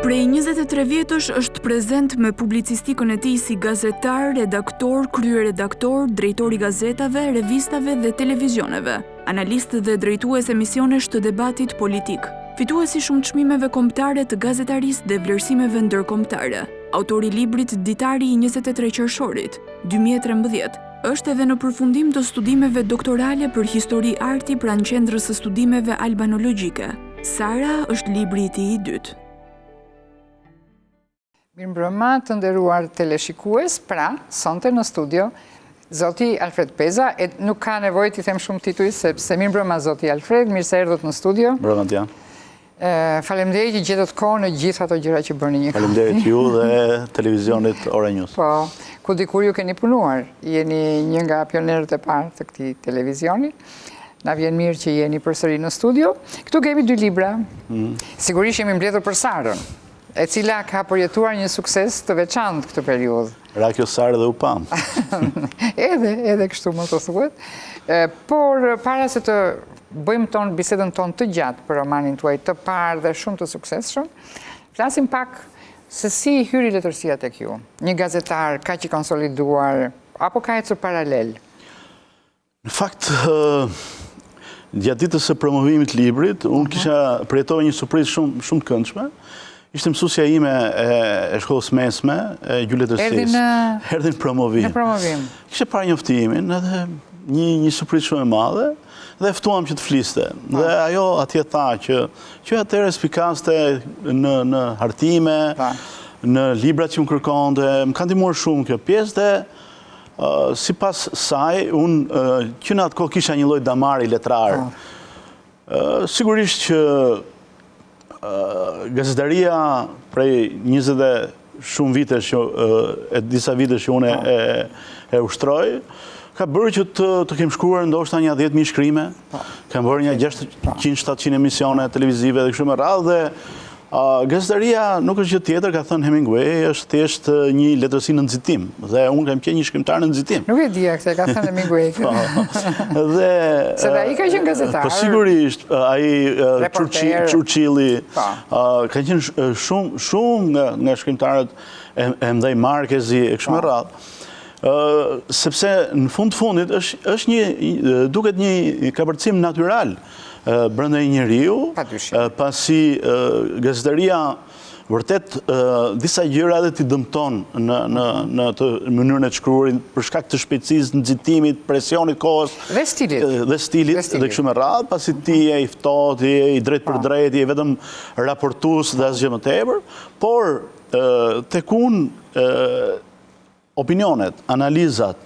Prej 23 vjetësh është prezent me publicistikën e tij si gazetar, redaktor, kryeredaktor, drejtor i gazetave, revistave dhe televizioneve, analist dhe drejtues emisionesh të debatit politik. Fituesi shumë çmimeve kombëtare të gazetarisë dhe vlerësimeve ndërkombëtare. Autori i librit Ditari i 23 qershorit, 2013, është edhe në përfundim të studimeve doktorale për histori arti pranë Qendrës së Studimeve Albanologjike. Sara është libri i tij i dytë. Mirëmbrëma të nderuar teleshikues, pra, sonte në studio, zoti Alfred Peza, nuk ka nevojë t'i them shumë tituj, sepse mirëmbrëma zoti Alfred, mirë se erdhët në studio. Mbrëma t'ja. Faleminderit që gjetët kohë në gjithë ato gjëra që bëni një kohë. Faleminderit ju dhe televizionit Ora News. Po, ku dikur ju keni punuar, jeni një nga pionerët e parë të këtij televizioni. Na vjen mirë që jeni përsëri në studio. Këtu kemi 2 libra. Sigurisht jemi mbledhur për Sarën, e cila ka përjetuar një sukses të veçantë këtë periudhë. Ra kjo Sarë dhe u pam. edhe kështu më të thuhet. Por para se të bëjmë bisedën tonë të gjatë për romanin tuaj të parë dhe shumë të suksesshëm, flasim pak se si hyri letërsia tek ju. Një gazetar kaq i konsoliduar apo ka ecur paralel? Në fakt, gjatë ditës së promovimit të librit, unë kisha përjetova një surprizë shumë të këndshme. Ishte mësuesja ime e shkollës mesme, e gjuhëletërsisë. Erdhi në promovim. Në promovim. Kishte parë njoftimin, edhe një surprizë shumë e madhe, dhe ftuam që të fliste. Dhe ajo atje tha që atëherë spikaste në hartime, në librat që më kërkonte, më ka ndihmuar shumë kjo pjesë dhe sipas saj, unë që në atë kohë kisha një lloj damari letrar. Sigurisht që gazetaria prej 20 dhe shumë vitesh, disa vitesh që unë e ushtroj, ka bërë që të kem shkruar ndoshta një 10.000 shkrime, kam bërë një 600-700 emisione televizive dhe kështu me radhë dhe gazetaria nuk është gjë tjetër, ka thënë Hemingway, është thjesht një letërsi në nxitim dhe unë kam qenë një shkrimtar në nxitim. Nuk e dija këtë, ka thënë Hemingway. Se dhe ai ka qenë gazetar. Po sigurisht, ai Churchilli ka qenë shumë nga shkrimtarët e mëdhej, Marquezi e kështu me radhë. Sepse në fundit është duket një kapërcim natyral brenda një njeriu, pasi gazetaria vërtet disa gjëra edhe t'i dëmton në të mënyrën e të shkruarit për shkak të shpejtësisë, nxitimit, presionit kohës dhe stilit dhe kështu me radhë, pasi ti je i ftohtë, je i drejt për drejt, je vetëm raportues dhe asgjë më tepër, por tek unë opinionet, analizat,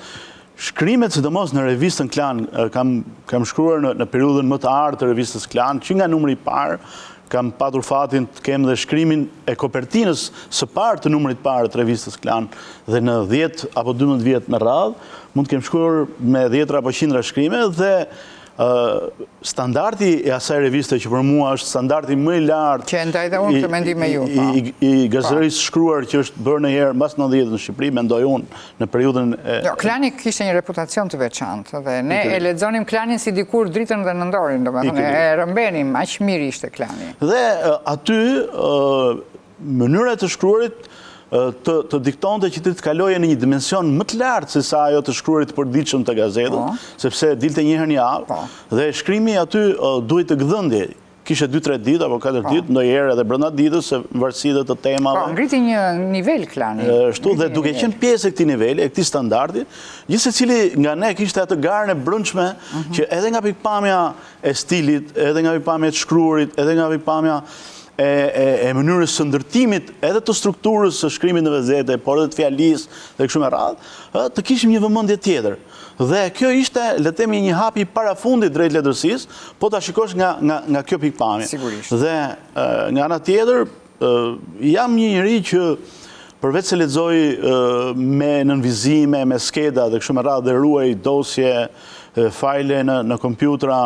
shkrimet, sidomos në revistën Klan, kam shkruar në periudhën më të artë të revistës Klan, që nga numri i parë, kam patur fatin të kem dhe shkrimin e kopertinës së parë të numrit parë të revistës Klan, dhe në 10 apo 12 vjet në radhë, mund të kem shkruar me 10 apo 100 shkrime, dhe standardi e asaj reviste që për mua është standardi më i lartë që e ndaj dhe unë të mendim me ju i gazetarisë shkruar që është bërë ndonjëherë mbas 90 në Shqipëri, mendoj unë në periudhën Klani kishte një reputacion të veçantë dhe ne e lexonim Klanin si dikur dritën dhe nëndorin, domethënë e rëmbenim, aq mirë ishte Klani. Dhe aty mënyra e të shkruarit të diktonte që ti të kaloje në një dimension më të lartë se sa ajo të shkruarit të përditshëm të gazetës, sepse dilte një herë në javë, dhe shkrimi aty duhet të gdhëndje. Kishe 2-3 ditë apo 4 ditë, ndonjëherë edhe brenda ditës, se varësi dhe të temave. Ngriti një nivel Klani. Ashtu dhe duke qenë pjesë e këtij niveli, e këtij standardi, gjithsecili nga ne kishte atë garën e brendshme që edhe nga pikpamja e stilit, edhe nga pikpamja e të shkruarit, edhe nga pikpamja e mënyrës së ndërtimit edhe të strukturës së shkrimit në gazete, por edhe të fjalisë dhe kështu me radhë, të kishim një vëmendje tjetër. Dhe kjo ishte, le të themi, një hap i parafundit drejt letërsisë, po ta shikosh nga kjo pikpamje. Sigurisht. Dhe nga ana tjetër, jam një njeri që përveç se lexoj me nënvizime, me skeda dhe kështu me radhë dhe ruaj dosje, fajle në kompjutra,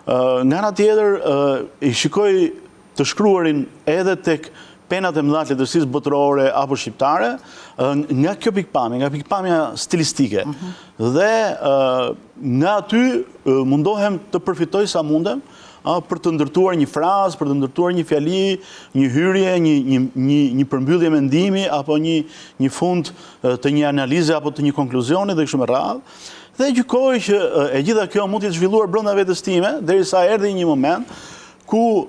nga ana tjetër i shikoj të shkruarin edhe tek penat e mëdha të letërsisë botërore apo shqiptare, nga kjo pikpamje, nga pikpamja stilistike. Dhe nga aty mundohem të përfitoj sa mundem, për të ndërtuar një frazë, për të ndërtuar një fjali, një hyrje, një përmbyllje mendimi, apo një fund të një analize, apo të një konkluzioni dhe kështu me radhë. Dhe gjykoj që e gjitha kjo mund të zhvilluar brenda vetes time, derisa erdhi një moment ku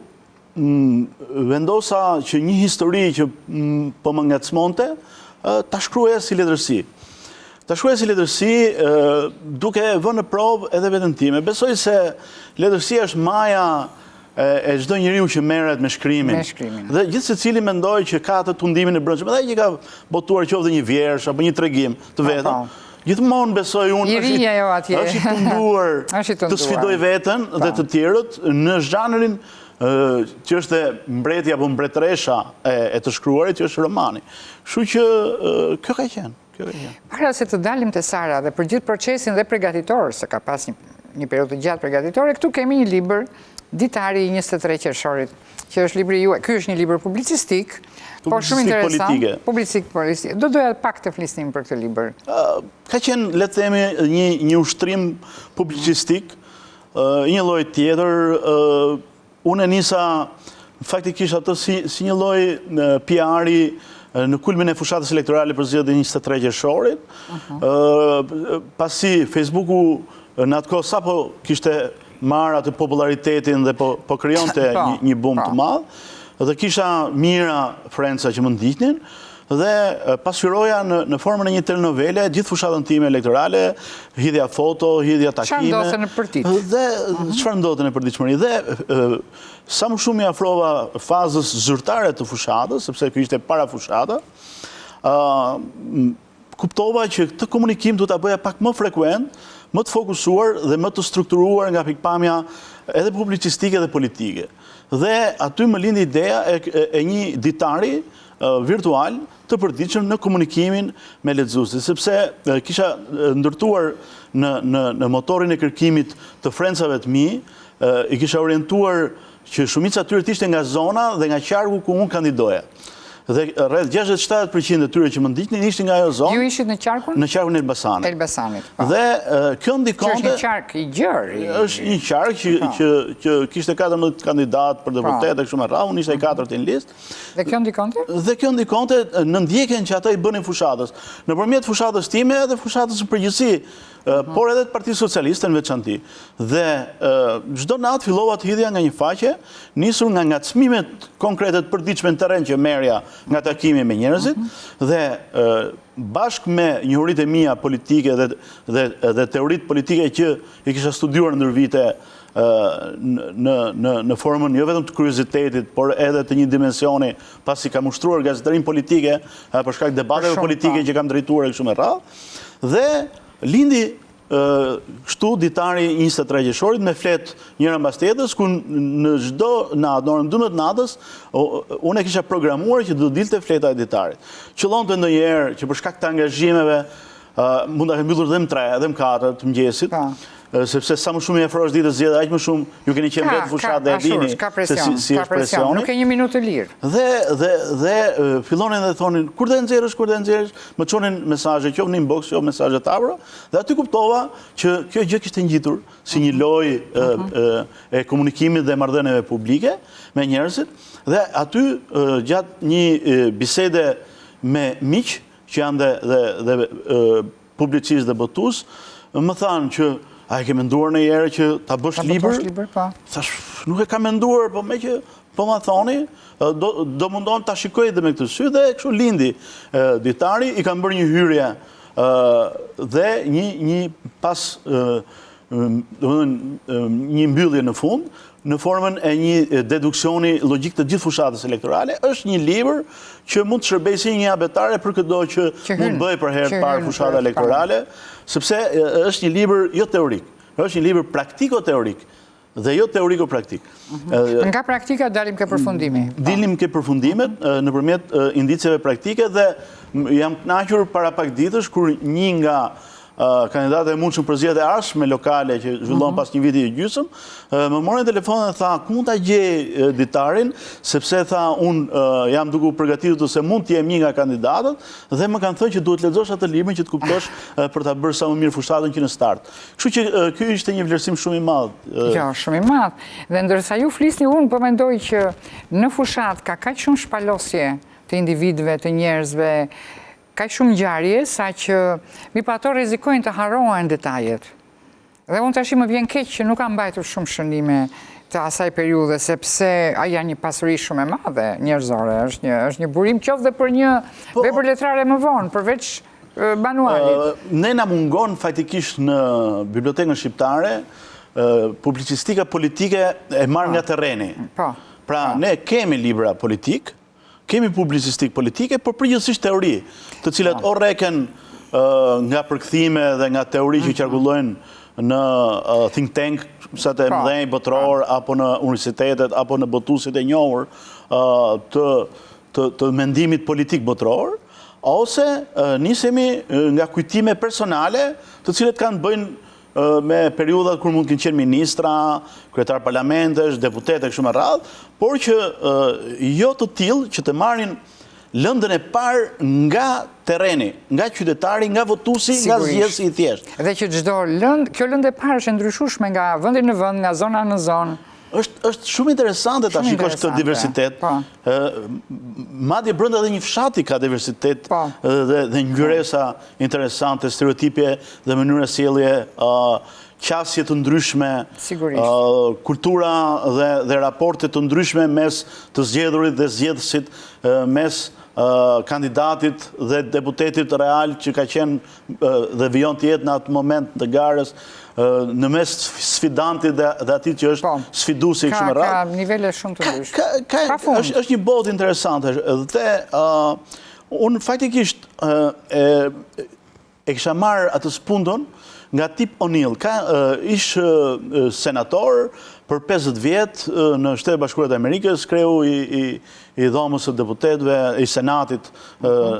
vendosa që një histori që po më ngacmonte, ta shkruaja si letërsi. Ta shkruaja si letërsi duke vënë në provë edhe veten time. Besoj se letërsia është maja e çdo njeriu që merret me shkrimin. Dhe gjithë secili mendoj që ka atë tundimin e brendshëm. Edhe që ka botuar qoftë një vjersh apo një tregim të vetëm. Gjithmonë besoj unë është i tunduar të sfidoj veten dhe të tjerët në zhanrin që është mbreti apo mbretëresha e të shkruarit, që është romani. Kështu që kjo ka qenë. Para se të dalim te Sara dhe për gjithë procesin dhe përgatitor, se ka pas një periudhë të gjatë përgatitore, këtu kemi një libër, Ditari i 23 qershorit, që është libri juaj. Ky është një libër publicistik, por shumë interesant. Publicistik politike. Do doja pak të flisnim për këtë libër. Ka qenë, le të themi, një ushtrim publicistik, një lloj tjetër. Unë nisa faktikisht atë si një lloj PR-i në kulmin e fushatës elektorale për zgjedhjen e 23 qershorit. Pasi Facebooku në atë kohë sapo kishte marrë atë popularitetin dhe po krijonte një bum të madh, dhe kisha mira frenca që më ndiqnin, dhe pasqyroja në formën e një telenovele gjithë fushatën time elektorale, hidhja foto, hidhja takime. Çfarë ndodhte në përditshmëri? Dhe çfarë ndodhte në përditshmëri? Dhe sa më shumë i afrova fazës zyrtare të fushatës, sepse ky ishte para fushata, kuptova që këtë komunikim duhet ta bëja pak më frekuent, më të fokusuar dhe më të strukturuar nga pikpamja edhe publicistike dhe politike. Dhe aty më lindi ideja e një ditari virtual të përditshëm në komunikimin me lexuesit, sepse kisha ndërtuar në motorin e kërkimit të frencave të mi, i kisha orientuar që shumica atyre të ishte nga zona dhe nga qarku ku unë kandidoja. Dhe rreth 67% e tyre që më ndiqnin ishin nga ajo zonë. Ju ishit në qarkun? Në qarkun e Elbasanit. Elbasanit. Dhe kjo ndikonte. Që është një qark i gjerë. Është një qark që kishte 14 kandidat për deputet e kështu me radhë, unë ishte i 4 në listë. Dhe kjo ndikonte? Dhe kjo ndikonte në ndjekjen që ata i bënin fushatës. Nëpërmjet fushatës time dhe fushatës së përgjithësi, por edhe të Partisë Socialiste në veçanti. Dhe çdo natë fillova të hidhja nga një faqe, nisur nga ngacmimet konkrete të përditshme në terren që merrja nga takimi me njerëzit, dhe bashkë me njohuritë e mia politike dhe teoritë politike që i kisha studiuar ndër vite në formën jo vetëm të kuriozitetit, por edhe të një dimensioni, pasi kam ushtruar gazetarinë politike për shkak debateve politike që kam drejtuar e kështu me radhë, dhe lindi kështu ditari 23 qershorit me flet njëra mbas tjetrës, ku në çdo natë, në orën 12 natës, unë e kisha programuar që do dilte fleta e ditarit. Qëllonte ndonjëherë që për shkak të angazhimeve mund ta kem mbyllur dhe më 3 dhe më 4 të mëngjesit, sepse sa më shumë i afrohesh ditës zgjedhje, aq më shumë ju keni qenë vetë fushat dhe e dini si është presioni. Nuk e një minutë të lirë. Dhe fillonin dhe thonin, kur do nxjerrësh, më çonin mesazhe, qoftë në inbox, qoftë mesazhe të afro, dhe aty kuptova që kjo gjë kishte ngjitur si një lojë e komunikimit dhe marrëdhënieve publike me njerëzit, dhe aty gjatë një bisede me miq që janë dhe publicist dhe botues, më thanë që a e ke menduar ndonjëherë që ta bësh libër? Thash, nuk e kam menduar, po me që po ma thoni, do mundon ta shikoj edhe me këtë sy, dhe kështu lindi ditari, i kam bërë një hyrje dhe një pas një mbyllje në fund, në formën e një deduksioni logjik të gjithë fushatës elektorale. Është një libër që mund të shërbejë si një abetare për çdo që mund bëj për herë parë fushata elektorale, sepse është një libër jo teorik, është një libër praktiko-teorik dhe jo teoriko-praktik. Nga praktika dalim ke përfundimi. Dilim ke përfundimet nëpërmjet indiceve praktike, dhe jam kënaqur para pak ditësh kur një nga kandidatë e mundshëm për zgjedhjet e ardhshme lokale që zhvillohen pas një viti e gjysmë, më morën telefon dhe tha, ku mund ta gjej ditarin, sepse tha, unë jam duke u përgatitur se mund të jem një nga kandidatët, dhe më kanë thënë që duhet lexosh atë librin që të kuptosh për ta bërë sa më mirë fushatën që në start. Kështu që ky ishte një vlerësim shumë i madh. Jo, shumë i madh. Dhe ndërsa ju flisni, unë po mendoj që në fushat ka kaq shumë shpalosje të individëve, të njerëzve, kaq shumë ngjarje, sa që mi pa ato rrezikojnë të harrohen detajet. Dhe unë tash më vjen keq që nuk kam mbajtur shumë shënime të asaj periudhe, sepse ajo janë një pasuri shumë e madhe njerëzore, është një burim qoftë dhe për një vepër letrare më vonë, përveç manualit. Ne na mungon faktikisht në bibliotekën shqiptare publicistika politike e marrë nga terreni. Pra ne kemi libra politik, kemi publicistik politike, por përgjithsisht teori, të cilat o reken nga përkthime dhe nga teori që qarkullojnë në think tank, sa të mëdhenj botror, apo në universitetet, apo në botuesit e njohur të mendimit politik botror, ose nisemi nga kujtime personale, të cilat kanë bëjnë me periudat kur mund të qenë ministra, kryetar parlamentesh, deputete kështu me radhë, por që jo të tillë që të marrin lëndën e parë nga terreni, nga qytetari, nga votuesi, nga zgjedhësi i thjeshtë. Dhe që çdo lëndë, kjo lëndë e parë është ndryshueshme nga vendi në vend, nga zona në zonë. Është shumë interesante ta shikosh këtë diversitet. Madje brenda edhe një fshati ka diversitet dhe ngjyresa interesante, stereotipe dhe mënyra sjellje, qasje të ndryshme, kultura dhe raporte të ndryshme mes të zgjedhurit dhe zgjedhësit, mes kandidatit dhe deputetit real që ka qenë dhe vijon të jetë në atë moment të garës, në mes sfidantit dhe ati që është sfiduesi kështu me radhë. Ka nivele shumë të ndryshme. Është një botë interesante dhe unë faktikisht e kisha marrë atë spundon nga Tip O'Neill. Ish senator për 50 vjetë në Shtetet Bashkuara të Amerikës, kreu i dhomës së deputetëve, i senatit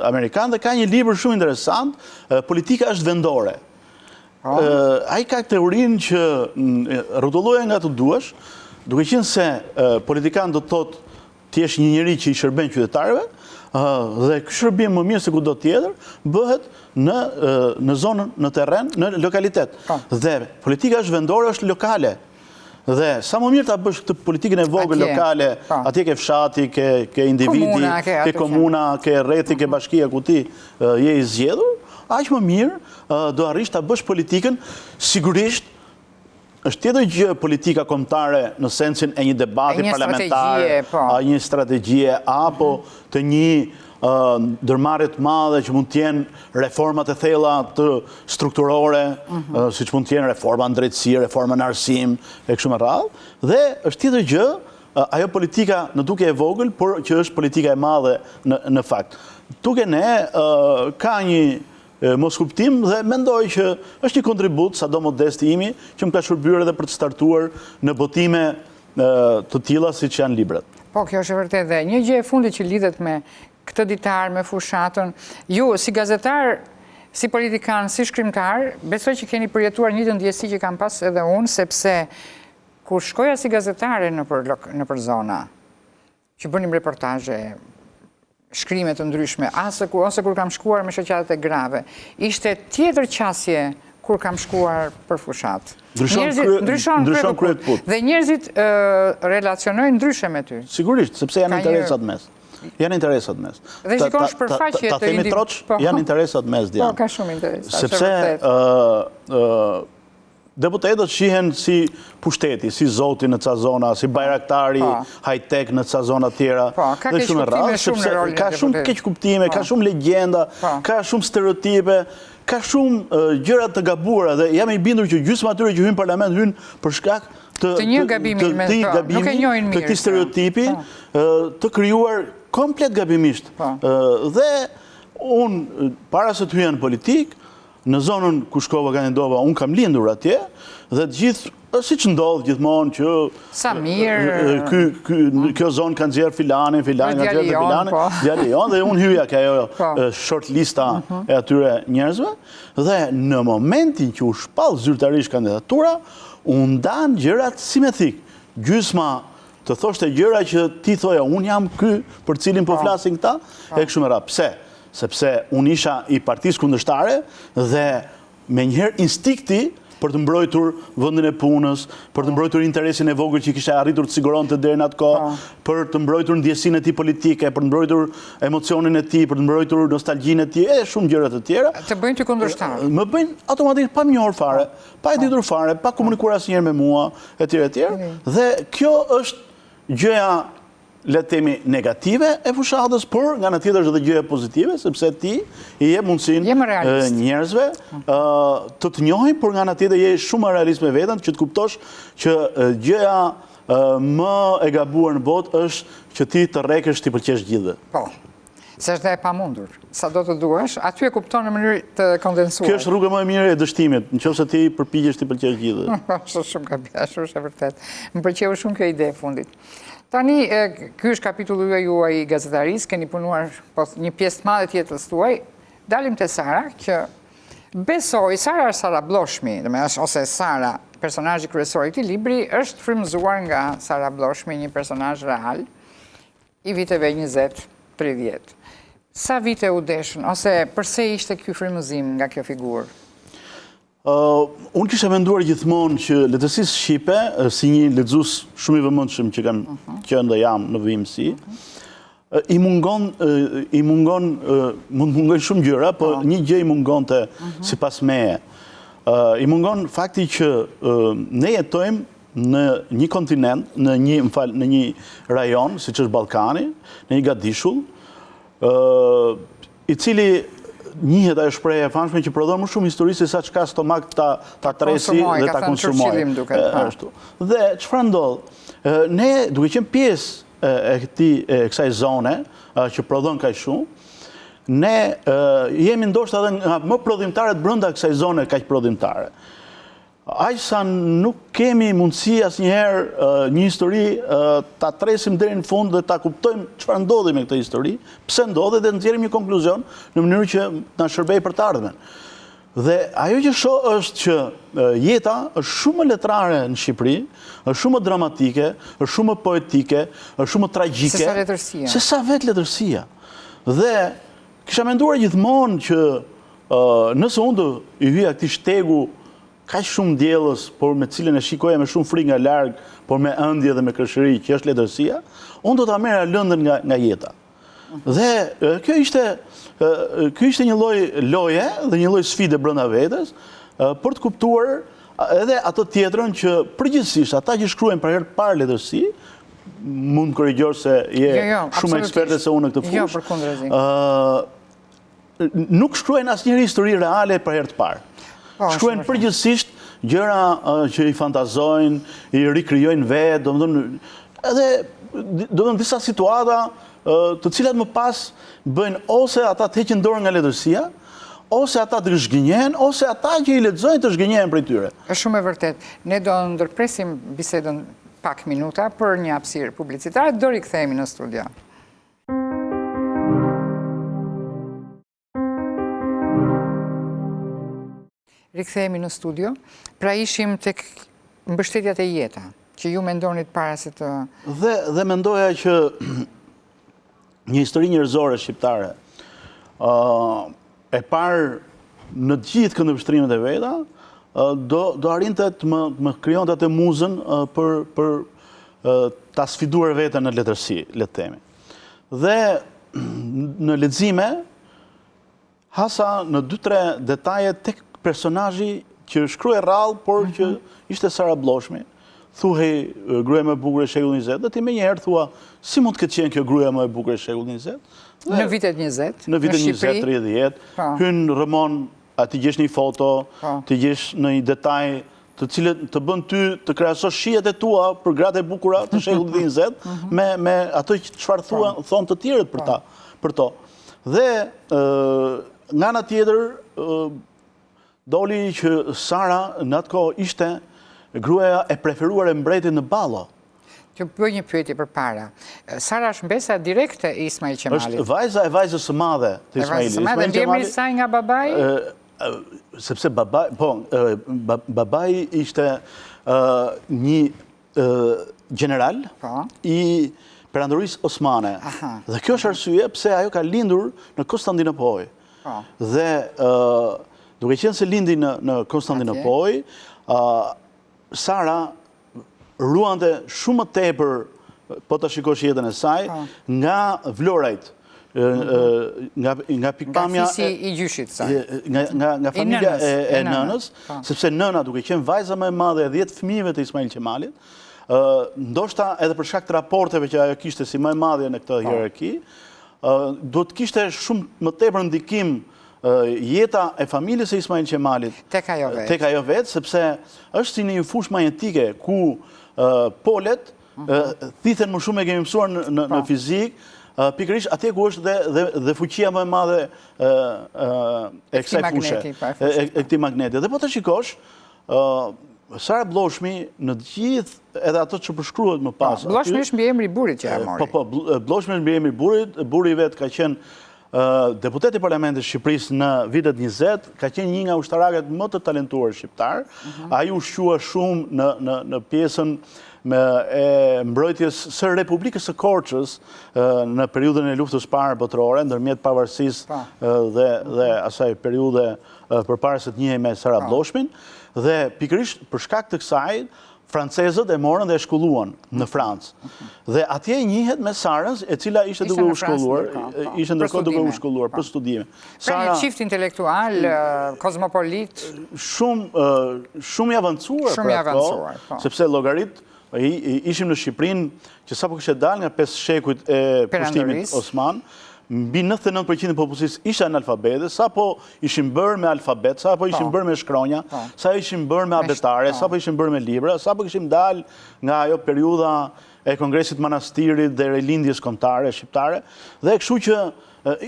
amerikan, dhe ka një libër shumë interesant, Politika është vendore. Ai ka teorinë që rrotulloje nga të duash, duke qenë se politikan do të thotë të jesh një njeri që i shërben qytetarëve, dhe ky shërbim më mirë se kudo tjetër bëhet në zonën, në terren, në lokalitet. Dhe politika është vendore, është lokale. Dhe sa më mirë ta bësh këtë politikën e vogël lokale, atje ke fshati, ke individi, ke komuna, ke rreti, ke bashkia ku ti je i zgjedhur, aq më mirë do arrish ta bësh politikën. Sigurisht është tjetër gjë politika kombëtare në sensin e një debati parlamentar, një strategjie apo të një ndërmarrje të madhe që mund të jenë reformat e thella të strukturore, siç mund të jenë reforma në drejtësi, reforma në arsim e kështu me radhë, dhe është tjetër gjë ajo politika në duke e vogël, por që është politika e madhe në fakt. Duke ne ka një mos kuptim dhe mendoj që është një kontribut, sado modest i imi, që më ka shërbyer edhe për të startuar në botime të tilla siç janë librat. Po, kjo është vërtet dhe një gjë e fundit që lidhet me këtë ditar, me fushatën. Ju, si gazetar, si politikan, si shkrimtar, besoj që keni përjetuar një të ndjesi që kam pas edhe unë, sepse kur shkoja si gazetare në për zona, që bënim reportazhe, shkrime të ndryshme, ose kur kam shkuar me shoqatat e grave, ishte tjetër qasje kur kam shkuar për fushat. Ndryshon kryet put. Dhe njerëzit relacionojnë ndryshe me ty. Sigurisht, sepse janë interesat mes. Janë interesat mes. Dhe shikosh përfaqe të themi troç, janë interesat mes dian. Po, ka shumë interes. Sepse deputetët shihen si pushteti, si zoti në ca zona, si bajraktari high-tech në ca zona tjera. Ka keq kuptime shumë në rolin e deputetit. Ka shumë keq kuptime, ka shumë legjenda, ka shumë stereotipe, ka shumë gjëra të gabuara dhe jam i bindur që gjysma atyre që hyjnë në parlament hyjnë për shkak të një gabimi, nuk e njohin mirë. Të këtij stereotipi të krijuar komplet gabimisht. Dhe unë para se të hyja në politikë, në zonën ku shkova kandidova, unë kam lindur atje, dhe të gjithë si që ndodhë gjithmonë që kjo zonë kanë zjerë filanin kanë zjerë filanin, djali jon, dhe unë hyja ka jo short lista e atyre njerëzve, dhe në momentin që u shpallë zyrtarisht kandidatura, u ndanë gjërat si me thikë, gjysma të thoshte gjëra që ti thoja, unë jam ky për cilin po flasin këta, e kështu me radhë. Pse? Sepse unë isha i partisë kundërshtare dhe me njëherë instikti për të mbrojtur vendin e punës, për të mbrojtur interesin e vogël që kishte arritur të siguronte deri në atë kohë, për të mbrojtur ndjesinë e tij politike, për të mbrojtur emocionin e tij, për të mbrojtur nostalgjinë e tij, e shumë gjëra të tjera. Të bëjnë ty kundërshtar. Më bëjnë automatikisht pa më njohur fare, pa e ditur fare, pa komunikuar asnjëherë me mua, etj. Dhe kjo është gjëja, le të themi, negative e fushatës, por nga ana tjetër është edhe gjëja pozitive, sepse ti i jep mundësinë njerëzve të njohin, por nga ana tjetër je shumë realist me veten, që të kuptosh që gjëja më e gabuar në botë është që ti të rrekësh ti pëlqesh gjithëve. Po. Se është dhe e pamundur. Sa do të duash, aty e kupton në mënyrë të kondensuar. Kjo është rruga më e mirë e dështimit, nëse ti përpiqesh ti pëlqesh gjithëve. Është shumë gabim, është e vërtet. Më pëlqeu shumë kjo ide e fundit. Tani, ky është kapitulli juaj i gazetarisë, keni punuar një pjesë të madhe të jetës tuaj. Dalim te Sara, që besoj, Sara është Sara Bloshmi, ose Sara, personazhi kryesor i këtij libri, është frymëzuar nga Sara Bloshmi, një personazh real i viteve 20-30. Sa vite u deshën, ose përse ishte ky frymëzim nga kjo figurë? Unë kisha menduar gjithmonë që letërsisë shqipe, si një lexues shumë i vëmendshëm që kam qenë dhe jam në vimësi, i mungon, mund të mungojnë shumë gjëra, por një gjë i mungonte sipas meje. I mungon fakti që ne jetojmë në një kontinent, në një rajon, siç është Ballkani, në një gadishull, i cili njihet ajo shprehje e famshme që prodhon më shumë histori se sa çka stomak ta tresi dhe ta konsumojë. Dhe çfarë ndodh? Ne duke qenë pjesë e kësaj zone që prodhon kaq shumë, ne jemi ndoshta edhe nga më prodhimtarët brenda kësaj zone kaq prodhimtare. Aq sa nuk kemi mundësi asnjëherë një histori ta tresim deri në fund dhe ta kuptojmë çfarë ndodhi me këtë histori, pse ndodhi dhe nxjerrim një konkluzion në mënyrë që na shërbej për të ardhmen. Dhe ajo që shoh është që jeta është shumë më letrare në Shqipëri, është shumë më dramatike, është shumë më poetike, është shumë më tragjike. Se sa letërsia. Se sa vetë letërsia. Dhe kisha menduar gjithmonë që nëse unë do i hyja këtij shtegu kaq shumë diellës, por me cilën e shikoja me shumë frikë nga larg, por me ëndje dhe me kërshëri, që është letërsia, unë do ta merra lëndën nga jeta. Dhe kjo ishte një lloj loje dhe një lloj sfide brenda vetes, për të kuptuar edhe ato tjetrën që përgjithsisht ata që shkruajnë për herë të parë letërsi, mund të korrigjosh se je shumë eksperte se unë në këtë fushë. Jo, përkundërzi. Nuk shkruajnë asnjëri histori reale për herë të parë. Shkruajnë përgjithsisht gjëra që i fantazojnë, i rikrijojnë vetë, domethënë disa situata të cilat më pas bëjnë ose ata të heqin dorë nga letërsia, ose ata të zhgënjehen, ose ata që i lexojnë të zhgënjehen prej tyre. Është shumë e vërtet. Ne do ndërpresim bisedën pak minuta për një hapësirë publicitare, do rikthehemi në studio. Rikthehemi në studio. Pra ishim tek mbështetjat e jeta, që ju mendonit para se të... Dhe mendoja që një histori njerëzore shqiptare e parë në gjithë këndvështrimet e veta, do arrinte të më krijonte atë muzën për ta sfiduar veten në letërsi, le të themi. Dhe në lexime hasa në 2-3 detaje tek personazhi që shkruaj rrallë, por që ishte Sara Bloshmi. Thuhej gruaja më e bukur e shekullit 20, dhe ti më njëherë thua, si mund të ketë qenë kjo gruaja më e bukur e shekullit 20? Në vitet 20, në vitet 20-30, hyn rëmon, ti gjesh një foto, ti gjesh në një detaj të cilët të bën ty të krahasosh shijet e tua për gratë e bukura të shekullit 20 me ato çfarë thon të tjerët për to. Dhe nga ana tjetër doli që Sara në atë kohë ishte gruaja e preferuar e mbretit në ballo. Të bëj një pyetje përpara. Sara është mbesa direkte e Ismail Qemalit. Është vajza e vajzës së madhe të Ismailit. Dhe ndjemri i saj nga babai? Sepse babai ishte një general i perandorisë osmane. Dhe kjo është arsye pse ajo ka lindur në Konstantinopol. Dhe duke qenë se lindi në Konstantinopol, Sara ruante shumë më tepër, po të shikosh jetën e saj, nga vlorajt, nga pikpamja... Nga fisi i gjyshit, saj. Nga familja e nënës, sepse nëna, duke qenë vajza më e madhe e 10 fëmijëve të Ismail Qemalit, ndoshta edhe për shkak të raporteve që ajo kishte si më e madhe në këtë hierarki, do të kishte shumë më tepër ndikim jeta e familjes e Ismail Qemalit tek ajo vetë, sepse është si një fushë magnetike ku polet thithen më shumë e kemi mësuar në fizik, pikërisht atje ku është dhe fuqia më e madhe e kësaj fushë, e këtij magneti. Dhe po të shikosh, Sara Bloshmi në gjithë edhe ato që përshkruhet më pas. Bloshmi është mbi emri i burrit që e mori. Po, Bloshmi është mbi emri i burrit, burri i vet ka qenë deputet i Parlamentit Shqipërisë në vitet 20, ka qenë një nga ushtarakët më të talentuar shqiptar. Ai ushqua shumë në pjesën e mbrojtjes së Republikës së Korçës në periudhën e luftës parë botërore, ndërmjet pavarësisë dhe asaj periudhe përpara se të njihej me Sara Bloshmin, dhe pikërisht për shkak të kësaj francezët e morën dhe e shkolluan në Francë. Dhe atje njihet me Sarën, e cila ishte duke u shkolluar, ishte ndërkohë duke u shkolluar për studime. Pra një çift intelektual, kozmopolit, shumë i avancuar për ato, sepse llogarit ishim në Shqipërinë që sapo kishte dalë nga 5 shekujt e pushtimit osman, mbi 99% e popullsisë ishte analfabete, sa po ishin bërë me alfabet, sa po ishin bërë me shkronja, sa ishin bërë me abetare, sa po ishin bërë me libra, sa po kishim dalë nga ajo periudha e Kongresit Manastirit dhe rilindjes kombëtare shqiptare, dhe kështu që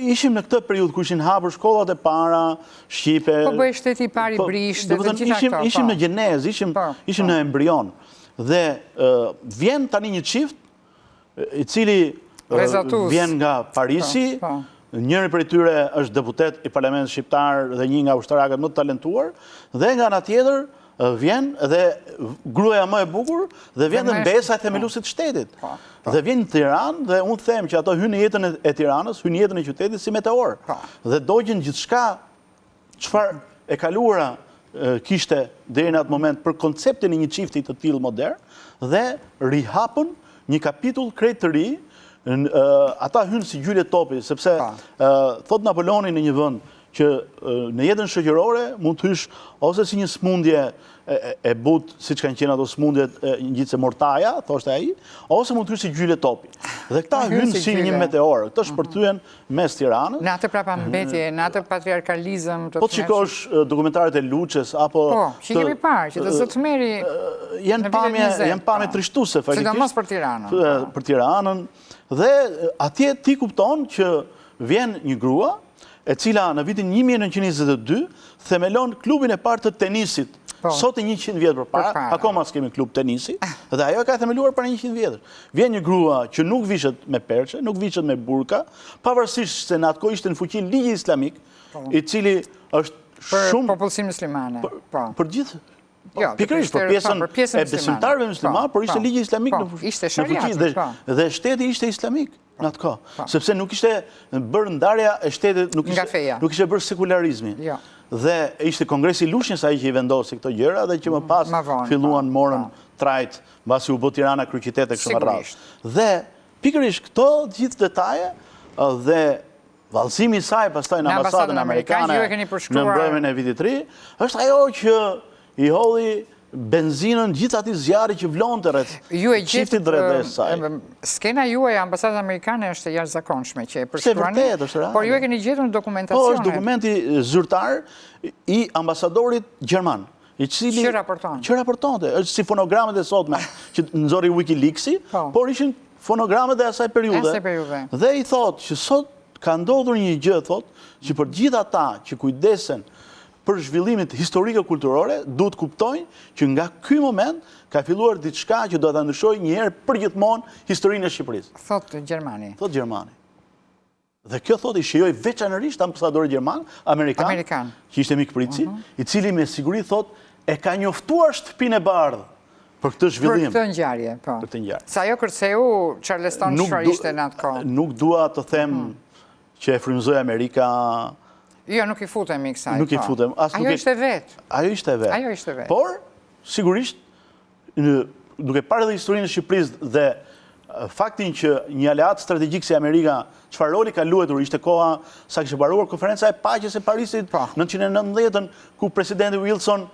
ishim në këtë periudhë ku ishin hapur shkollat e para shqipe. Po bëj shteti i parë i Brishtë, dhe gjitha këto. Ishim në gjenezë, ishim në embrion. Dhe vjen tani një çift i cili vjen nga Parisi, njëri prej tyre është deputet i Parlamentit Shqiptar dhe një nga ushtarakët më të talentuar, dhe nga ana tjetër vjen dhe gruaja më e bukur dhe vjen dhe mbesa e themeluesit të shtetit. Dhe vjen në Tiranë dhe unë them që ato hynë në jetën e Tiranës, hynë në jetën e qytetit si meteor. Dhe dogjën gjithçka çfarë e kaluara kishte deri në atë moment për konceptin e një çifti të tillë modern, dhe rihapën një kapitull krejt të ri. Ata hynë si gjyle topi, sepse thot Napoleoni në një vend që në jetën shoqërore mund të hysh ose si një smundje e but, siç kanë qenë ato smundjet ngjitse mortaja, thoshte ai, ose mund të hysh si gjyle topi. Dhe këta hynë si një meteor, këto shpërthyen mes Tiranës. Në atë prapambetje, në atë patriarkalizëm të po të shikosh dokumentaret e Luçës apo që kemi parë, që të Zotmeri janë pamje trishtuese faktikisht. Sidomos për Tiranën. Për Tiranën. Dhe atje ti kupton që vjen një grua e cila në vitin 1922 themelon klubin e parë të tenisit. Sot e 100 vjet përpara, akoma s'kemi klub tenisi, dhe ajo ka themeluar para 100 vjetësh. Vjen një grua që nuk vishet me perçe, nuk vishet me burka, pavarësisht se në atë kohë ishte në fuqi ligji islamik, i cili është shumë për popullsinë muslimane. Për gjithë. Pikërisht për pjesën e besimtarëve musliman, por ishte ligji islamik në fuqi dhe shteti ishte islamik në atë kohë, sepse nuk ishte bërë ndarja e shtetit, nuk ishte bërë sekularizmi. Dhe ishte kongresi i Lushnjës ai që i vendosi këto gjëra dhe që më pas filluan morën trajt mbasi u bë Tirana kryeqytet e kështu me radhë. Dhe pikërisht këto gjithë detaje dhe vallësimi i saj pastaj në ambasadën amerikane në mbrëmjen e vitit 3 është ajo që i hodhi benzinën gjithë atij zjarri që vlonte rreth çiftit drejtë saj. Skena juaj ambasadës amerikane është e jashtëzakonshme që e përshkruani. Por ju e keni gjetur në dokumentacione. Po, është dokumenti zyrtar i ambasadorit gjerman, i cili që raportonte, është si fonogramet e sotme që nxorri WikiLeaksi, por ishin fonogramet e asaj periudhe. Dhe i thotë që sot ka ndodhur një gjë, thotë, që për gjithë ata që kujdesen për zhvillimit historiko-kulturore, duhet kuptojnë që nga ky moment ka filluar diçka që do ta ndryshojë një herë përgjithmonë historinë e Shqipërisë. Thotë Gjermani. Thotë Gjermani. Dhe kjo thotë i shijoi veçanërisht ambasadori gjerman, Amerikan, që ishte mikpritësi, i cili me siguri thotë e ka njoftuar shtëpinë e bardhë për këtë zhvillim. Për këtë ngjarje, po. Për këtë ngjarje. Sa jo kërceu Charleston çfarë ishte në atë kohë. Nuk dua të them që e frymëzoi Amerika. Jo, nuk i futemi kësaj. Nuk i futem. Ajo ishte vetë. Ajo ishte vetë. Por, sigurisht, duke parë dhe historinë e Shqipërisë dhe faktin që një aleat strategjik si Amerika, çfarë roli ka luajtur, ishte koha sa kishte mbaruar konferenca e paqes e Parisit 1919, ku presidenti Wilson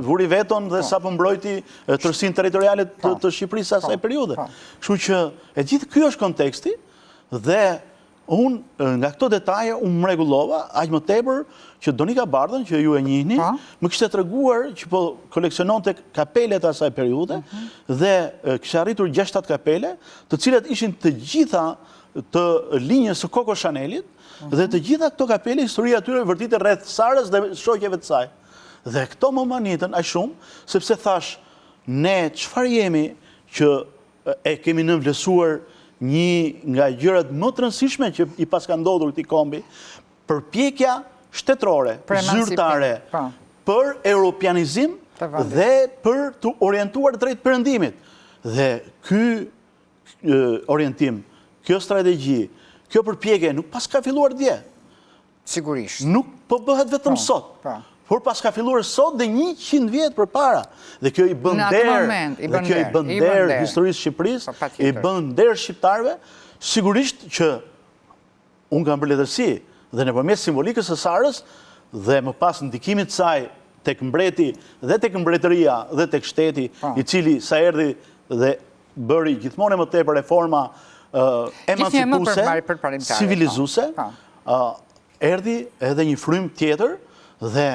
vuri veton dhe sapo mbrojti tërësinë territoriale të Shqipërisë asaj periudhe. Kështu që e gjithë ky është konteksti dhe unë nga këto detaje unë mregullova aq më tepër që Donika Bardhën, që ju e njihni, më kishte treguar që po koleksiononte kapelet asaj periudhe dhe kishte arritur 6-7 kapele, të cilat ishin të gjitha të linjës së Coco Chanelit dhe të gjitha këto kapele historia atyre vërtetë rreth Sarës dhe shoqeve të saj. Dhe këto më manitën aq shumë sepse thash ne çfarë jemi që e kemi nënvlerësuar një nga gjërat më të rëndësishme që i paska ndodhur këtij kombi, përpjekja shtetërore, zyrtare për europianizim dhe për të orientuar drejt perëndimit. Dhe ky orientim, kjo strategji, kjo përpjekje nuk paska filluar dje. Sigurisht. Nuk po bëhet vetëm sot. Por pas ka filluar sot dhe 100 vjet përpara. Dhe kjo i bën der historisë Shqipërisë, i bën der shqiptarëve, sigurisht që unë kam bërë letërsi dhe nëpërmjet simbolikës së Sarës dhe më pas ndikimit saj tek mbreti dhe tek mbretëria dhe tek shteti, i cili sa erdhi dhe bëri gjithmonë më tepër reforma emancipuese, civilizuese, erdhi edhe një frym tjetër dhe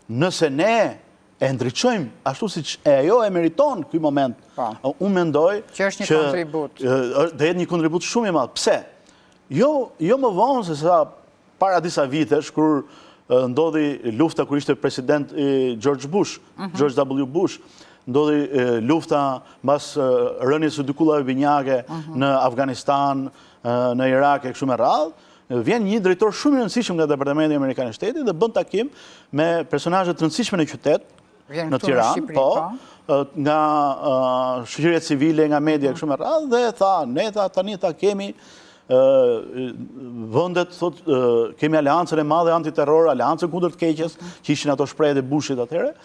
nëse ne e ndriçojmë ashtu siç ajo e meriton ky moment, unë mendoj që është një kontribut. Do jetë një kontribut shumë i madh. Pse? Jo më vonë se sa para disa vitesh kur ndodhi lufta kur ishte president George W. Bush, ndodhi lufta mbas rënies së dy kullave binjake në Afganistan, në Irak e kështu me radhë. Vjen një drejtor shumë i rëndësishëm nga Departamenti Amerikan i Shtetit dhe bën takim me personazhe të rëndësishme në qytet, në Tiranë, nga shoqëria civile, nga media kështu me radhë dhe tha, ne tani kemi vendet, kemi aleancën e madhe antiterror, aleancën kundër të keqes, që ishin ato shprehjet e Bushit atëherë,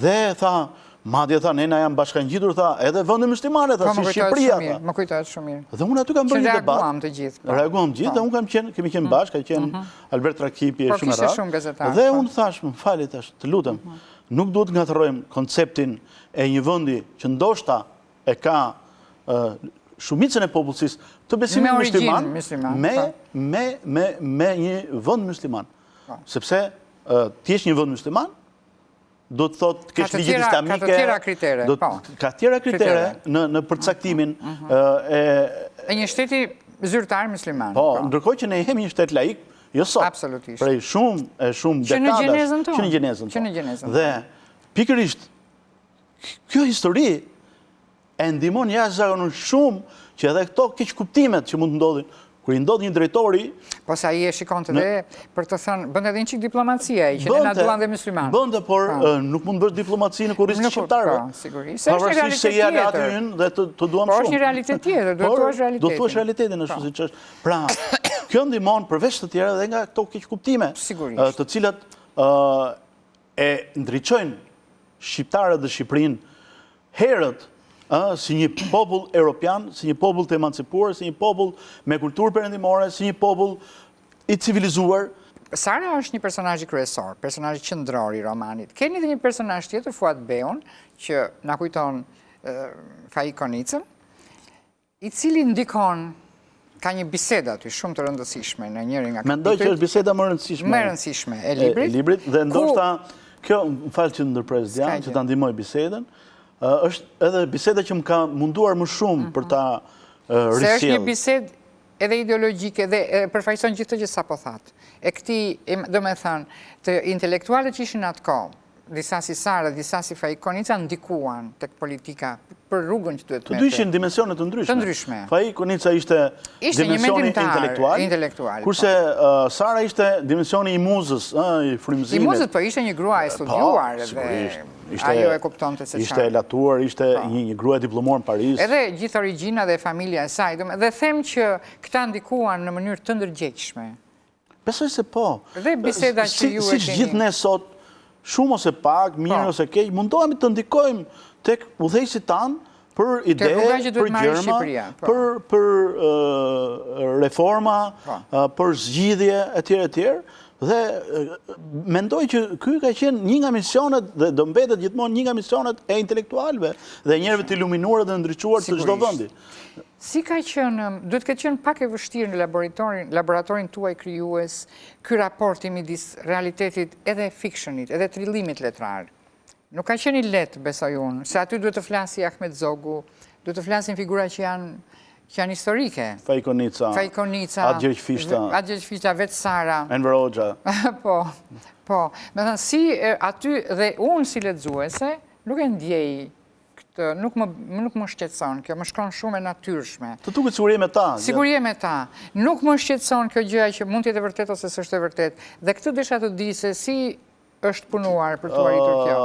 dhe tha, madje tha, ne na jam bashkangjitur, tha, edhe vendet muslimane, tha, si Shqipëria, tha. Më kujtohet shumë mirë. Dhe unë aty kam bërë një debat. Reaguam të gjithë. Reaguam të gjithë, dhe unë kemi qenë bashkë, ka qenë Albert Rakipi e shumë kishte shumë gazetar. Dhe unë thash, më fali tash, të lutem, nuk duhet ngatërrojmë konceptin e një vendi që ndoshta e ka shumicën e popullsisë të besimit musliman me një vend musliman. Sepse ti je një vend musliman, do të thotë kesh ligjet islamike, ka të tjera kritere. Ka tjera kritere në përcaktimin e një shteti zyrtar musliman. Po, ndërkohë që ne jemi një shtet laik, jo sot. Absolutisht. Prej shumë dekadash. Që në gjenezën tonë. Dhe pikërisht kjo histori e ndihmon jashtëzakonisht shumë që edhe këto keq kuptimet që mund të ndodhin kur i ndodh një drejtori. Po sa i e shikonte dhe për të thënë, bënte edhe një çik diplomacia, që ne na duan dhe muslimanë. Bënte, por nuk mund të bësh diplomaci në kurriz të shqiptarëve. Sigurisht. Pavarësisht se ja aty hyn dhe të duam shumë. Po është një realitet tjetër, duhet të thuash realitetin. Do të thuash realitetin ashtu siç është. Pra, kjo ndihmon përveç të tjera dhe nga këto keq kuptime, të cilat e ndriçojnë shqiptarët dhe Shqipërinë herët si një popull europian, si një popull të emancipuar, si një popull me kulturë perëndimore, si një popull i civilizuar. Sara është një personazh kryesor, personazh qendror i romanit. Keni edhe një personazh tjetër, Fuat Beun, që na kujton Fai Konicën, i cili ndikon, ka një bisedë aty shumë të rëndësishme në njërin nga kapitujt. Mendoj që është biseda më rëndësishme e librit. Dhe ndoshta kjo, më falë që ndërpres Dian, që ta ndihmoj bisedën, është edhe biseda që më ka munduar më shumë për ta risjellë. Se është një bisedë edhe ideologjike dhe përfaqëson gjithë të që sa po thatë. E këti, do me thënë, të intelektualët që ishin atë kohë, disa si Sara, disa si Konica, ndikuan tek politika për rrugën që duhet të dy ishin dimensione të ndryshme. Të ndryshme. Konica ishte dimensioni intelektual, kurse Sara ishte dimensioni i muzës, i frymëzimit. I muzët, po ishte një grua e studiuar dhe ajo e kuptonte se ishte latuar, ishte një grua e diplomuar në Paris. Edhe gjithë origjina dhe familja e saj, dhe them që këta ndikuan në mënyrë të ndërgjegjshme. Besoj se po. Dhe biseda që ju e keni. Si gjithë ne sot, shumë ose pak, mirë ose keq, mundohemi të ndikojmë tek udhëheqësit tanë për ide, për gjërma, për reforma, për zgjidhje, etj. Dhe mendoj që ky ka qenë një nga misionet dhe do mbetet gjithmonë një nga misionet e intelektualëve dhe njerëzve të iluminuar dhe ndriçuar të çdo vendi. Si ka qenë, duhet të qenë pak e vështirë në laboratorin tuaj krijues, ky raporti midis realitetit edhe fictionit, edhe trillimit letrar. Nuk ka qenë i lehtë, besoj unë, se aty duhet të flasi Ahmet Zogu, duhet të flasin figura që janë historike. Konica, Adgjergj Fishta, vetë Sara. Enver Hoxha. Po. Me thënë, si aty dhe unë si lexuese, nuk e ndjej këtë, nuk më shqetëson, kjo më shkon shumë e natyrshme. Të duket sigurie me ta. Sigurie me ta. Nuk më shqetëson kjo gjëja që mund të jetë e vërtet ose s'është e vërtet. Dhe këtë desha të di se si është punuar për të arritur kjo.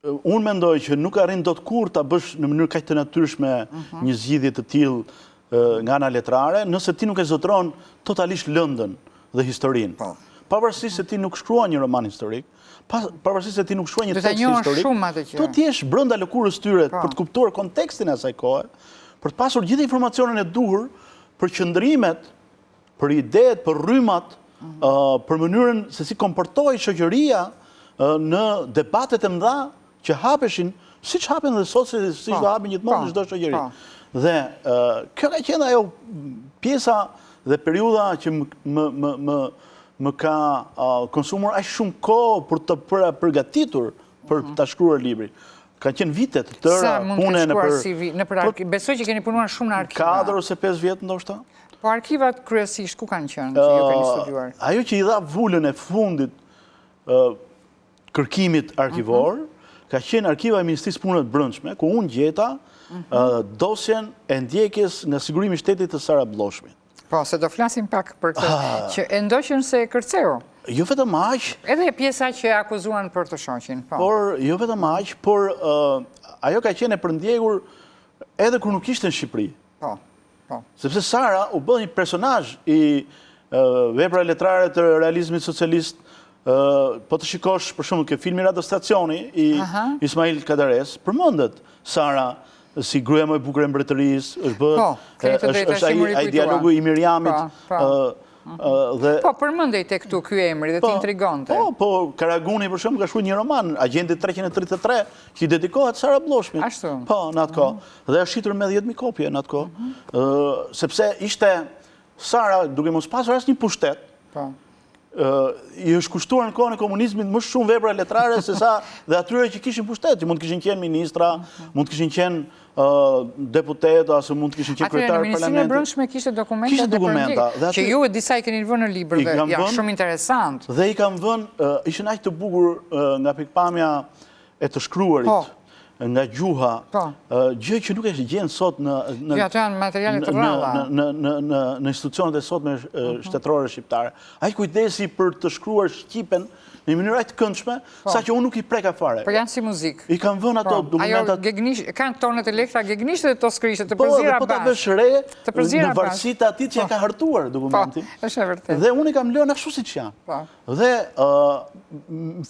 Unë mendoj që nuk arrin dot kur ta bësh në mënyrë kaq të natyrshme një zgjidhje të tillë nga ana letrare, nëse ti nuk e zotron totalisht lëndën dhe historinë. Pavarësisht se ti nuk shkruan një roman historik, pavarësisht se ti nuk shkruan një tekst historik, do të jesh brenda lëkurës tyre për të kuptuar kontekstin e asaj kohe, për të pasur gjithë informacionin e duhur për qëndrimet, për idetë, për rrymat, për mënyrën se si komportohej shoqëria në debatet e mëdha që hapeshin, siç hapen dhe sot, siç do hapen gjithmonë në çdo shoqëri. Dhe kjo ka qenë ajo pjesa dhe periudha që më ka konsumuar aq shumë kohë për të përgatitur për ta shkruar librin. Ka qenë vite të tëra pune nëpër arkiv. Besoj që keni punuar shumë në arkiva. 4 ose 5 vjet ndoshta. Po arkivat kryesisht ku kanë qenë që ju keni studiuar? Ajo që i dha vulën e fundit kërkimit arkivor, ka qenë arkiva e Ministrisë Punëve të Brendshme, ku unë gjeta dosjen e ndjekjes nga sigurimi i shtetit të Sara Bloshmit. Po, se do flasim pak për këtë, që e ndoqën se kërceu. Jo vetëm aq. Edhe pjesa që akuzuan për të shoqin. Por, jo vetëm aq, por ajo ka qenë e përndjekur edhe kur nuk ishte në Shqipëri. Po. Sepse Sara u bë një personazh i vepra letrare të realizmit socialist. Po të shikosh për shembull ke filmi Radiostacioni i Ismail Kadares, përmendet Sara si gruaja më e bukur e mbretërisë, është ai dialogu i Miriamit. Po, përmendej tek këtu ky emri dhe të intrigonte. Po, Karaguni për shembull ka shkruar një roman, Agenti 333, që i dedikohet Sara Bloshmit. Ashtu. Po, në atë kohë. Dhe është shitur me 10.000 kopje në atë kohë. Sepse ishte Sara, duke mos pasur asnjë pushtet, i është kushtuar në kohën e komunizmit më shumë vepra letrare se sa dhe atyre që kishin pushtet, që mund të kishin qenë ministra, mund të kishin qenë deputet, ose mund të kishin qenë kryetar parlamentit. Atëherë në Ministrinë e Brendshme kishte dokumenta që ju disa i keni vënë në libër dhe janë shumë interesant. Dhe i kam vënë, ishin aq të bukur nga pikpamja e të shkruarit, nga gjuha, gjë që nuk e gjen sot në institucionet e sotme shtetërore shqiptare. Ai kujdesi për të shkruar shqipen në mënyrë aq të këndshme, saqë unë nuk i preka fare. Po janë si muzikë. I kam vënë ato dokumentat. Ajo kanë tonet e lektra gegnisht dhe to skrishte të përzira bashkë. Po ta vesh re në varësi të atij që ja ka hartuar dokumentin. Po, është e vërtetë. Dhe unë i kam lënë ashtu siç janë. Dhe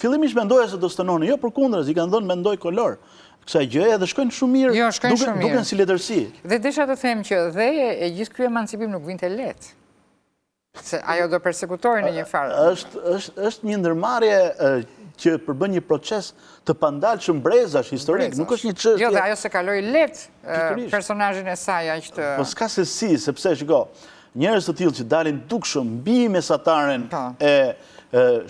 fillimisht mendoja se do stënonin, jo përkundër, i kanë dhënë mendoj kolor. Kësaj gjëje dhe shkojnë shumë mirë, duken si letërsi. Dhe desha të them që dhe e gjithë ky emancipim nuk vinte lehtë. Se ajo do persekutori në një farë. Është një ndërmarrje që përbën një proces të pandalshëm brezash historik, nuk është një çështje. Jo, dhe ajo se kaloi lehtë personazhin e saj aq të. Po s'ka se si, sepse shiko, njerëz të tillë që dalin dukshëm mbi mesataren e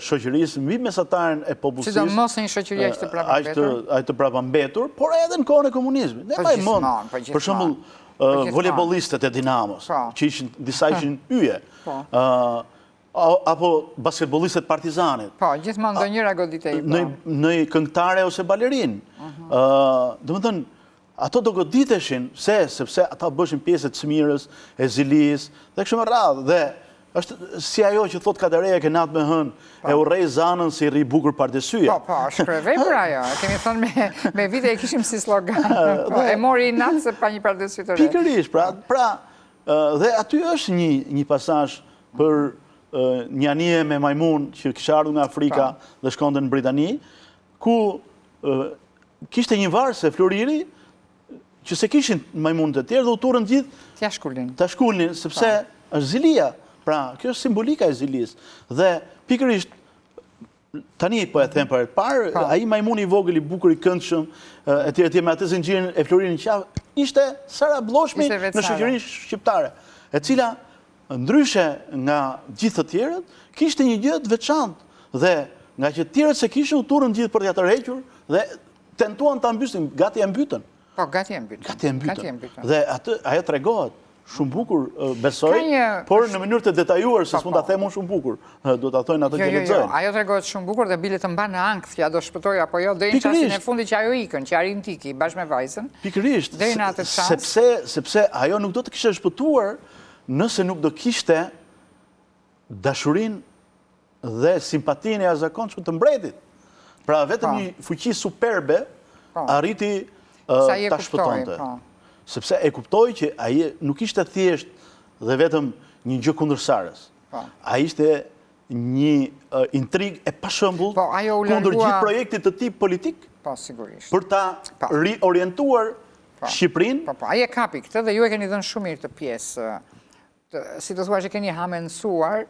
shoqërisë, mbi mesataren e popullsisë. Sidomos në një shoqëri aq të prapambetur. Aq të prapambetur, por edhe në kohën e komunizmit. Ne mbaj mend, për shembull, volejbolistët e Dinamos, që disa ishin yje, apo basketbolistët Partizanit. Po, gjithmonë do njëra godite i po. Në këngëtare ose balerin. Dhe më thënë, ato do goditeshin, sepse ata bëshin pjesë të Smirës, e Zilis, dhe kështu me radhë, dhe është si ajo që thot Katereja ke natë me hën, e urrej zanën si rri bukur pardesyja. Po, është prevej për ajo. Kemi thonë me vite e kishim si slogan. E mori i natë se pa një pardesy të re. Pikërisht, pra, dhe aty është një pasazh për një anije me majmun që kisha ardhur nga Afrika dhe shkonte në Britani, ku kishte një varse Floriri, që se kishin majmun të tjerë dhe u turën gjithë ta shkullin, sepse është zilia. Pra, kjo është simbolika e zilis. Dhe pikërisht, tani po e them për e parë, ai majmuni i vogël i bukur i këndshëm, e tjerë me atë zinxhirin e Florinit qafë, ishte Sara Bloshmi në shoqërinë shqiptare, e cila ndryshe nga gjithë të tjerët, kishte një gjë të veçantë dhe nga që të tjerët se kishin u turën gjithë për t'ia tërhequr dhe tentuan ta mbysin, gati e mbytën. Po, gati e mbytën. Dhe ajo tregohet shumë bukur, besoj, por në mënyrë të detajuar, se s'mund ta them unë shumë bukur, do ta thojnë ato që lexojnë. Ajo tregohet shumë bukur dhe bile të mban në ankth, ja do shpëtoj apo jo, deri në çastin e fundit që ajo ikën, që arrin tiki bashkë me vajzën. Pikërisht, sepse ajo nuk do të kishte shpëtuar nëse nuk do kishte dashurinë dhe simpatinë e jashtëzakonshme të mbretit. Pra vetëm një fuqi superbe arriti ta shpëtonte. Sepse e kuptoj që ai nuk ishte thjesht dhe vetëm një gjë kundër Sarës. Ai ishte një intrig e pashëmbull kundër gjithë projektit të tip politik për ta riorientuar Shqipërinë. Ai e kapi këtë dhe ju e keni dhënë shumë mirë të pjesë. Si të thua që keni hamensuar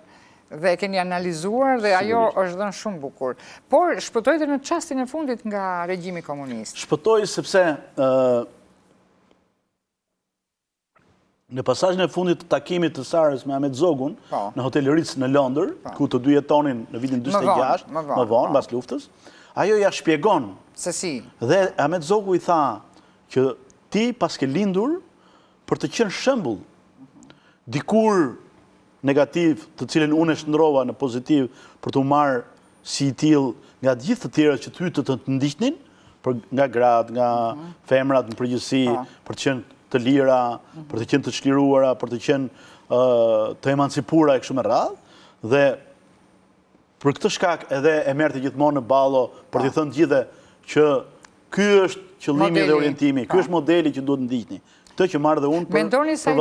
dhe e keni analizuar dhe ajo është dhënë shumë bukur. Por shpëtoi edhe në çastin e fundit nga regjimi komunist. Shpëtoi sepse në pasazhin e fundit të takimit të Sarës me Ahmet Zogun në Hotel Ritz në Londër, ku të dy jetonin në vitin 46, më vonë, pas luftës, ajo ja shpjegon. Se si? Dhe Ahmet Zogu i tha që ti pas ke lindur për të qenë shembull dikur negativ, të cilën unë e shndrova në pozitiv për të marrë si i tillë nga gjithë të tjerët që ty të ndiqnin, nga gratë, nga femrat në përgjithësi, për të qenë të lira, për të qenë të çliruara, për të qenë të emancipura e kështu me radhë, dhe për këtë shkak edhe e merrte gjithmonë në ballo për t'i thënë gjithë që ky është qëllimi dhe orientimi, ky është modeli që duhet ndiqni. Këtë që marr dhe unë për vallëzim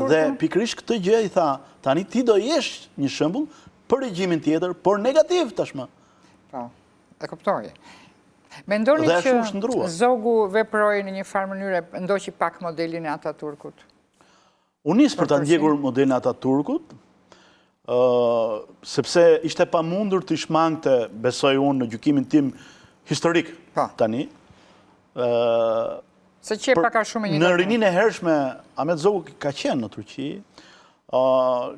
dhe pikërisht këtë gjë i tha, tani ti do jesh një shembull për regjimin tjetër, por negativ tashmë. Po, e kuptoj. Mendoni që Zogu veproi në një farë mënyrë ndoqi pak modelin e Ataturkut? Unë nis për ta ndjekur modelin e Ataturkut, sepse ishte pamundur të shmangte, besoj unë në gjykimin tim historik tani. Se që pak a shumë një në rinin e hershme, Ahmet Zogu ka qenë në Turqi.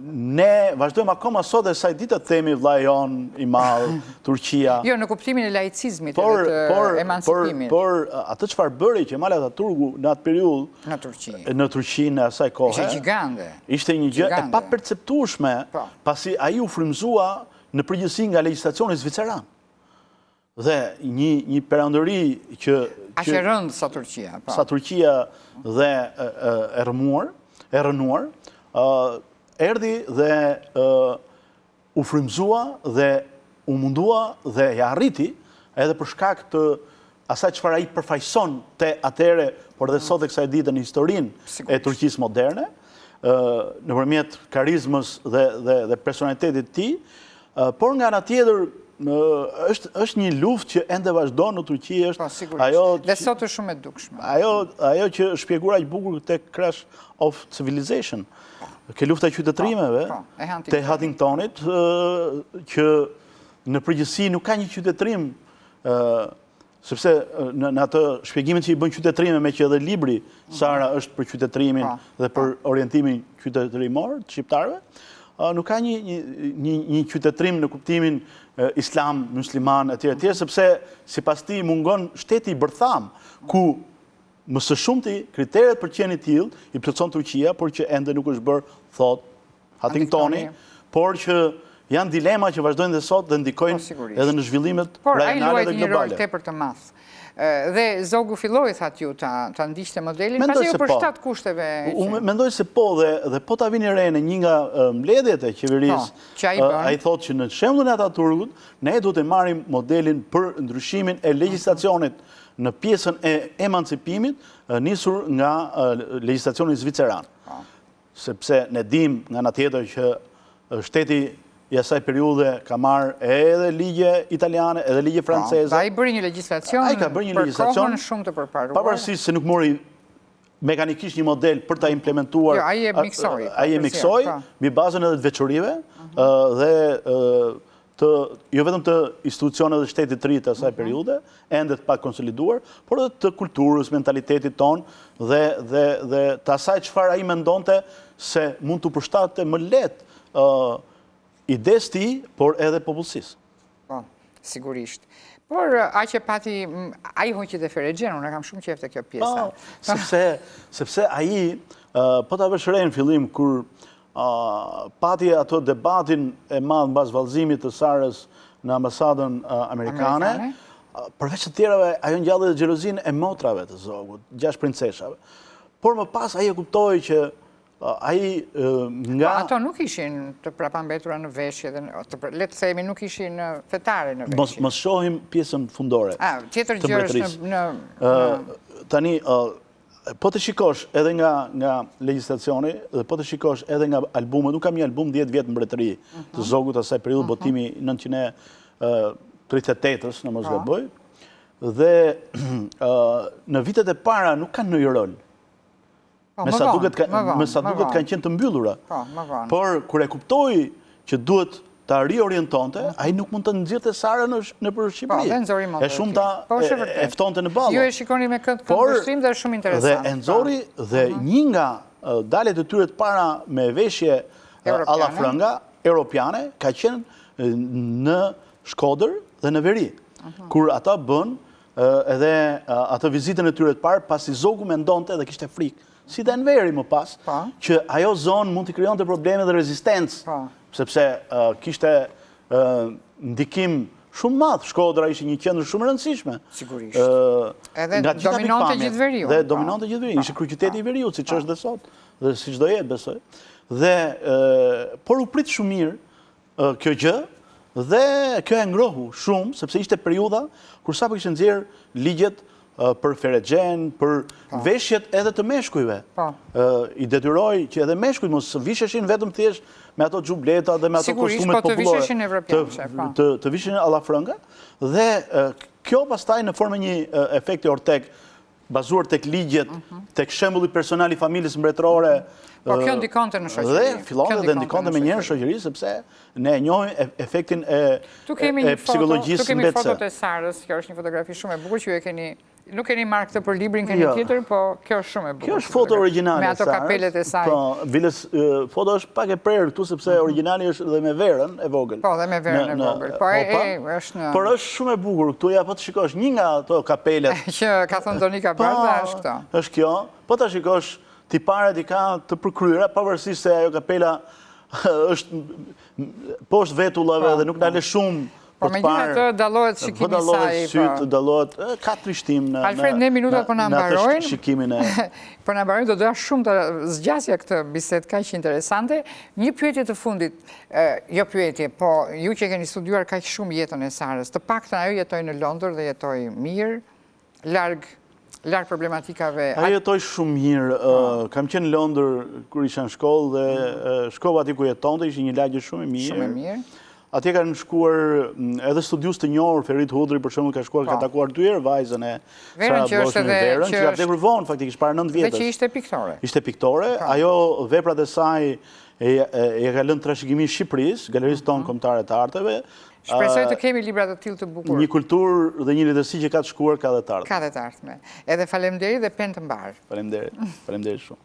Ne vazhdojmë akoma sot dhe saj ditë të themi vllai jon i madh, Turqia. Jo, në kuptimin e laicizmit edhe të emancipimit. Por atë çfarë bëri Kemal Atatürku në atë periudhë në Turqi në asaj kohe. Ishte gjigande. Ishte një gjë e paperceptueshme, pasi ai u frymëzua në përgjithësi nga legjislacioni zviceran. Dhe një perandëri që aq e rëndë sa Turqia, sa Turqia dhe e rënuar, erdhi dhe u frymëzua dhe u mundua dhe ja arriti edhe për shkak të asaj çfarë ai përfaqëson te atëre, por edhe sot e kësaj dite në historinë e Turqisë moderne, nëpërmjet karizmës dhe personalitetit të tij, por nga ana tjetër është një luftë që ende vazhdon në Turqi, është ajo dhe sot është shumë e dukshme. Ajo që shpjeguar aq bukur te Crash of Civilization, ke lufta e qytetërimeve te Huntingtonit, që në përgjithësi nuk ka një qytetërim, sepse në atë shpjegimin që i bën qytetërime, me që edhe libri Sara është për qytetërimin dhe për orientimin qytetërimor të shqiptarëve, nuk ka një qytetërim në kuptimin islam, musliman, etj., sepse sipas tij mungon shteti i bërtham, ku më së shumti kriteret për qenë i tillë i plotëson Turqia, por që ende nuk është bërë, thot Huntingtoni, por që janë dilema që vazhdojnë dhe sot dhe ndikojnë edhe në zhvillimet rajonale dhe globale. Por ai luajti një rol tepër të madh. Dhe zogu filloi, thatë ju, ta ndiqte modelin, pasi ju për shtat kushteve. Unë mendoj se po, dhe po ta vini re në një nga mbledhjet e qeverisë, ai thotë që në shembullin e Ataturgut, ne duhet të marrim modelin për ndryshimin e legjislacionit në pjesën e emancipimit, nisur nga legjislacioni zviceran. Sepse ne dim nga ana tjetër që shteti i asaj periudhe ka marrë edhe ligje italiane, edhe ligje franceze. Ai bëri një legjislacion për kohën shumë të përparuar. Pavarësisht se nuk mori mekanikisht një model për ta implementuar. Jo, ai e miksoi mbi bazën edhe të veçorive dhe jo vetëm të institucioneve dhe shtetit të ri të asaj periudhe, ende të pak konsoliduar, por edhe të kulturës, mentalitetit ton dhe të asaj çfarë ai mendonte se mund të përshtatte më lehtë ides ti, por edhe popullsisë. Po, sigurisht. Por aq e pati, ai hoqi dhe Ferexhen, unë kam shumë qejf te kjo pjesa. Sepse ai, po ta vesh re në fillim, kur pati ato debatin e madh mbas vallëzimit të Sarës në ambasadën amerikane, përveç të tjerave, ajo ngjalli dhe xhelozinë e motrave të zogut, 6 princeshave. Por më pas ai e kuptoi që ai nga... Ato nuk ishin të prapambetura në veshje, le të themi nuk ishin fetare në veshje. Mos shohim pjesën fundore. Tjetër gjë është në... Tani, po të shikosh edhe nga legjislacioni, dhe po të shikosh edhe nga albumet, nuk kam një album 10 vjetë mbretëri të zogut asaj periudhë botimi 938-ës, në mos gaboj, dhe në vitet e para nuk kanë ndonjë rol. Me sa duket kanë qenë të mbyllura. Por, kur e kuptoi që duhet ta riorientonte, ai nuk mund të nxirrte Sarën nëpër Shqipëri. E shumë ta eftonte në ballë. Ju e shikoni me këtë vështrim dhe është shumë interesant. Dhe e nxori dhe një nga dalet e tyre të para me veshje alla frënga, europiane, ka qenë në Shkodër dhe në Veri. Kur ata bën edhe atë vizitën e tyre të parë, pasi zogu mendonte dhe kishte frikë. Si dhe në Veri më pas, që ajo zonë mund të krijonte probleme dhe rezistencë, sepse kishte ndikim shumë madh. Shkodra ishte një qendër shumë e rëndësishme. Sigurisht. Edhe dominonte gjithë Veriun. Dhe dominonte gjithë Veriun. Ishte kryeqyteti i Veriut, siç është dhe sot, dhe siç do jetë, besoj. Dhe por u prit shumë mirë kjo gjë, dhe kjo e ngrohu shumë, sepse ishte periudha kur sapo kishin nxjerr ligjet për Ferexhen, për veshjet edhe të meshkujve. I detyroi që edhe meshkujt mos visheshin vetëm thjesht me ato xhubleta dhe me ato kostumet popullore. Sigurisht, po të visheshin evropianë. Të vishin alla frënga. Dhe kjo pastaj në formë një efekti Orteg, bazuar tek ligjet, tek shembulli personal i familjes mbretërore. Po kjo ndikonte në shoqëri. Dhe fillonte dhe ndikonte me njëherë në shoqëri, sepse ne e njohim efektin e psikologjisë mbetëse. Tu kemi fotot e Sarës, kjo është një fotografi shumë e bukur që ju e keni... Nuk keni marrë këtë për librin, keni tjetër, po kjo është shumë e bukur. Kjo është foto origjinale me ato kapelet e saj. Po, Vilës, foto është pak e prerë këtu, sepse origjinali është dhe me verën e vogël. Po, dhe me verën e vogël. Po, është në... Por është shumë e bukur këtu, ja po të shikosh një nga ato kapelet. Që ka thënë Donika Barda, është këto. Është kjo, po të shikosh, tiparet i ka të përkryera, pavarësisht se ajo kapela është poshtë vetullave dhe nuk dale shumë. Po me gjithë të dalohet shikimi saj. Dalohet sytë, dalohet ka trishtim në Alfred, ne minutat po në mbarojnë. Shikimin e... Po në mbarojnë, do doja shumë të zgjasja këtë bisedë kaq interesante. Një pyetje të fundit, jo pyetje, po ju që keni studiuar kaq shumë jetën e Sarës, të paktën ajo jetoi në Londër dhe jetoi mirë, larg problematikave. Ajo jetoi shumë mirë. Kam qenë në Londër kur isha në shkollë dhe shkova aty ku jetonte, ishte një lagje shumë e mirë. Shumë e mirë. Atje kanë shkuar edhe studius të njohur, Ferit Hudri për shembull ka shkuar, ka takuar 2 herë vajzën e Verën që është edhe që ka vdekur vonë faktikisht para 9 vjetësh. Dhe që ishte piktore. Ishte piktore, ajo veprat e saj e ka lënë trashëgimisht Shqipërisë, galerisë tonë kombëtare të arteve. Shpresoj të kemi libra të tillë të bukur. Një kulturë dhe një letërsi që ka të shkuar ka dhe të ardhme. Ka dhe të ardhme. Edhe faleminderit dhe pen të mbar. Faleminderit shumë.